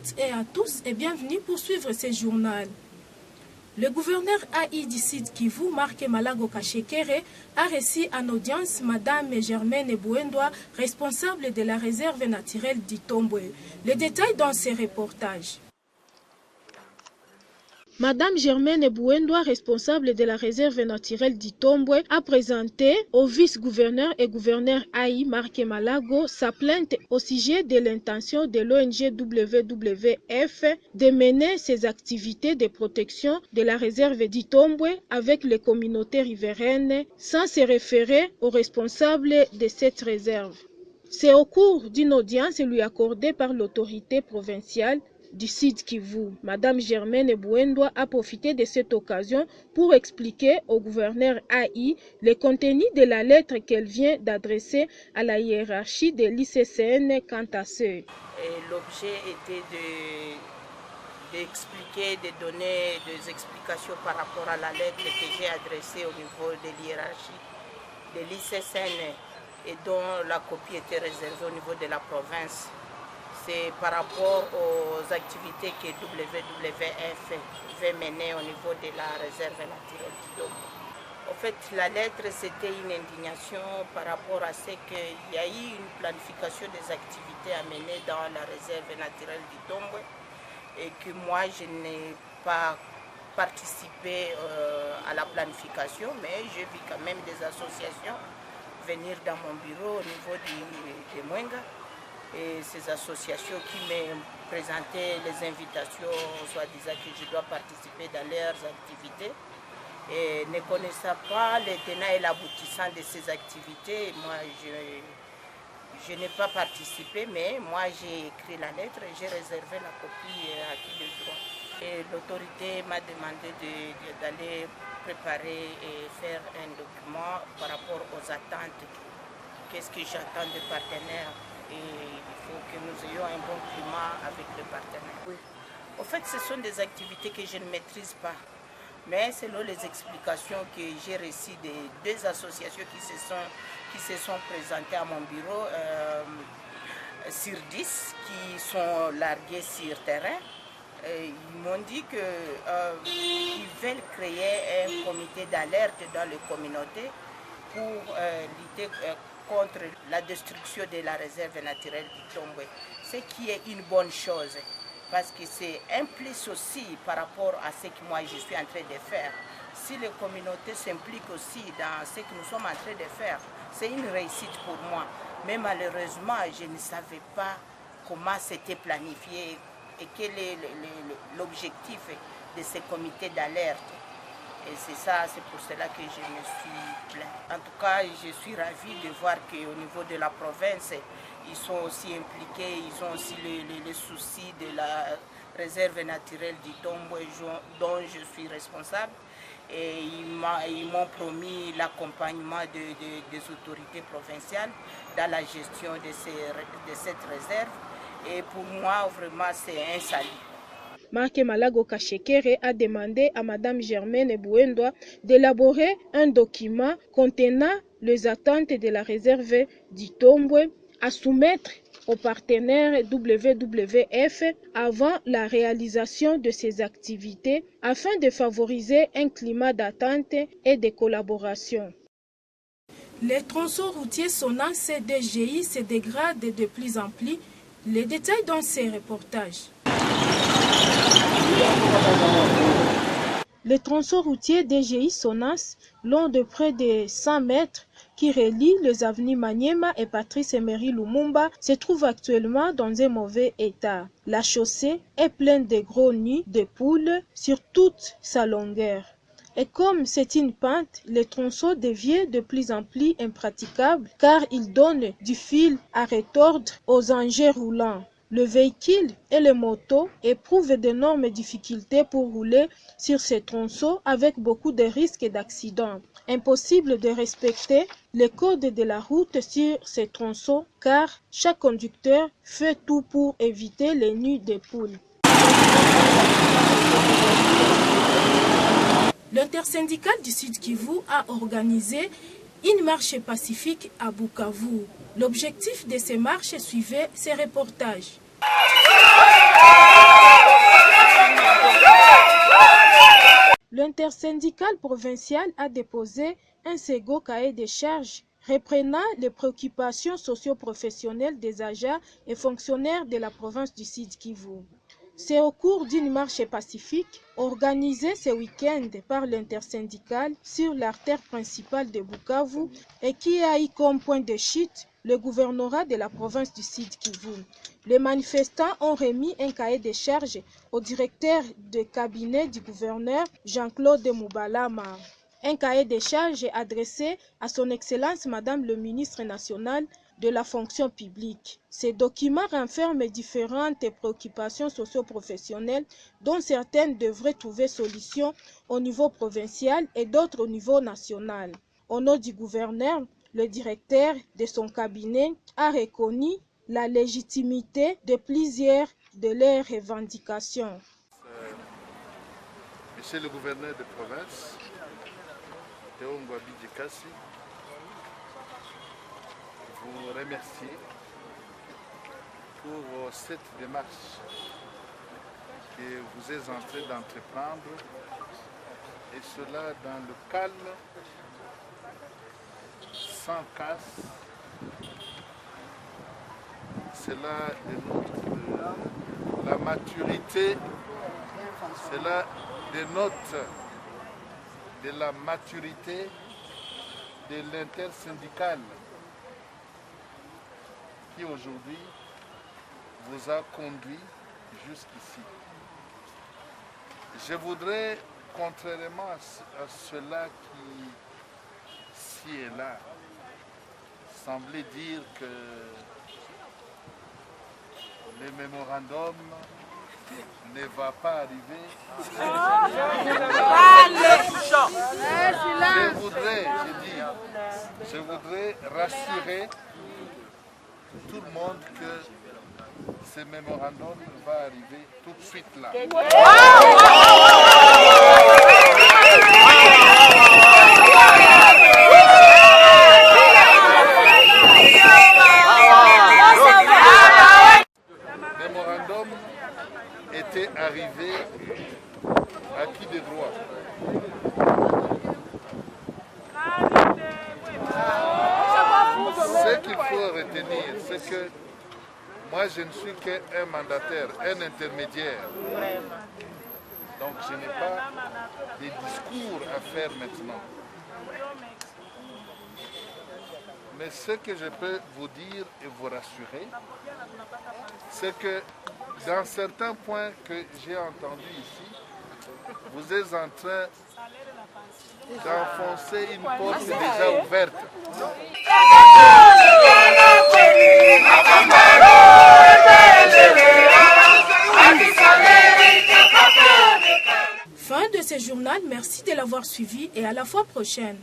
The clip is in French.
toutes et à tous et bienvenue pour suivre ce journal. Le gouverneur AI du Sud Kivu, Marc Malago Kashekere, a reçu en audience Madame Germaine Bouendoa, responsable de la réserve naturelle d'Itombwe. Les détails dans ce reportage. Madame Germaine Bouendoa, responsable de la réserve naturelle d'Itombwe, a présenté au vice-gouverneur et gouverneur AI Marc Malago sa plainte au sujet de l'intention de l'ONG WWF de mener ses activités de protection de la réserve d'Itombwe avec les communautés riveraines sans se référer aux responsables de cette réserve. C'est au cours d'une audience lui accordée par l'autorité provinciale du Sud Kivu. Madame Germaine Bouendoa a profité de cette occasion pour expliquer au gouverneur AI le contenu de la lettre qu'elle vient d'adresser à la hiérarchie de l'ICCN quant à ce. L'objet était d'expliquer, de donner des explications par rapport à la lettre que j'ai adressée au niveau de l'hiérarchie de l'ICCN et dont la copie était réservée au niveau de la province. C'est par rapport aux activités que WWF veut mener au niveau de la réserve naturelle d'Itombwe. En fait, la lettre, c'était une indignation par rapport à ce qu'il y a eu une planification des activités à mener dans la réserve naturelle d'Itombwe et que moi, je n'ai pas participé à la planification, mais j'ai vu quand même des associations venir dans mon bureau au niveau de Mwenga. Et ces associations qui m'ont présenté les invitations, soit disant que je dois participer dans leurs activités. Et ne connaissant pas les tenants et l'aboutissant de ces activités, moi je n'ai pas participé, mais moi j'ai écrit la lettre et j'ai réservé la copie à qui de droit. Et l'autorité m'a demandé d'aller préparer et faire un document par rapport aux attentes. Qu'est-ce que j'attends des partenaires? Et il faut que nous ayons un bon climat avec les partenaires. Oui. En fait, ce sont des activités que je ne maîtrise pas. Mais selon les explications que j'ai reçues des deux associations qui se sont présentées à mon bureau, sur 10 qui sont larguées sur terrain, ils m'ont dit qu'ils veulent créer un comité d'alerte dans les communautés pour lutter contre la destruction de la réserve naturelle d'Itombwe, ce qui est une bonne chose, parce que c'est un plus aussi par rapport à ce que moi je suis en train de faire. Si les communautés s'impliquent aussi dans ce que nous sommes en train de faire, c'est une réussite pour moi. Mais malheureusement, je ne savais pas comment c'était planifié et quel est l'objectif de ce comité d'alerte. Et c'est ça, c'est pour cela que je me suis plaint. En tout cas, je suis ravie de voir qu'au niveau de la province, ils sont aussi impliqués, ils ont aussi les soucis de la réserve naturelle d'Itombwe dont je suis responsable. Et ils m'ont promis l'accompagnement des autorités provinciales dans la gestion de cette réserve. Et pour moi, vraiment, c'est un salut. Marc Malago Kashekere a demandé à Madame Germaine Bouendoa d'élaborer un document contenant les attentes de la réserve d'Itombwe à soumettre aux partenaires WWF avant la réalisation de ces activités afin de favoriser un climat d'attente et de collaboration. Les tronçons routiers sonnants CDGI se dégradent de plus en plus. Les détails dans ces reportages. Le tronçon routier DGI Sonas, long de près de 100 mètres, qui relie les avenues Maniema et Patrice Emery Lumumba, se trouve actuellement dans un mauvais état. La chaussée est pleine de gros nids de poules sur toute sa longueur. Et comme c'est une pente, le tronçon devient de plus en plus impraticable car il donne du fil à retordre aux engins roulants. Le véhicule et les motos éprouvent d'énormes difficultés pour rouler sur ces tronçons avec beaucoup de risques d'accidents. Impossible de respecter les codes de la route sur ces tronçons car chaque conducteur fait tout pour éviter les nids de poules. L'intersyndicale du Sud Kivu a organisé une marche pacifique à Bukavu. L'objectif de ces marches suivait ces reportages. L'intersyndical provincial a déposé un second cahier de charges reprenant les préoccupations socio-professionnelles des agents et fonctionnaires de la province du Sud Kivu. C'est au cours d'une marche pacifique organisée ce week-end par l'intersyndical sur l'artère principale de Bukavu et qui a eu comme point de chute le gouvernorat de la province du Sud Kivu. Les manifestants ont remis un cahier de charges au directeur de cabinet du gouverneur Jean-Claude Moubalama. Un cahier de charges adressé à son Excellence Madame le ministre national de la fonction publique. Ces documents renferment différentes préoccupations socio-professionnelles dont certaines devraient trouver solution au niveau provincial et d'autres au niveau national. Au nom du gouverneur, le directeur de son cabinet a reconnu la légitimité de plusieurs de leurs revendications. Monsieur le gouverneur de province, Théo Ngwabi Djekassi, vous remercier pour cette démarche que vous êtes en train d'entreprendre, et cela dans le calme, sans casse. Cela dénote la maturité, cela dénote de la maturité de l'intersyndical qui aujourd'hui vous a conduit jusqu'ici. Je voudrais, contrairement à cela qui, ci et là, semblait dire que le mémorandum ne va pas arriver. Je voudrais rassurer tout le monde que ce mémorandum va arriver tout de suite là. Le mémorandum était arrivé à qui de droit? Ce qu'il faut retenir, c'est que moi je ne suis qu'un mandataire, un intermédiaire. Donc je n'ai pas de discours à faire maintenant. Mais ce que je peux vous dire et vous rassurer, c'est que dans certains points que j'ai entendus ici, vous êtes en train d'enfoncer une porte déjà ouverte. Fin de ce journal, merci de l'avoir suivi et à la fois prochaine.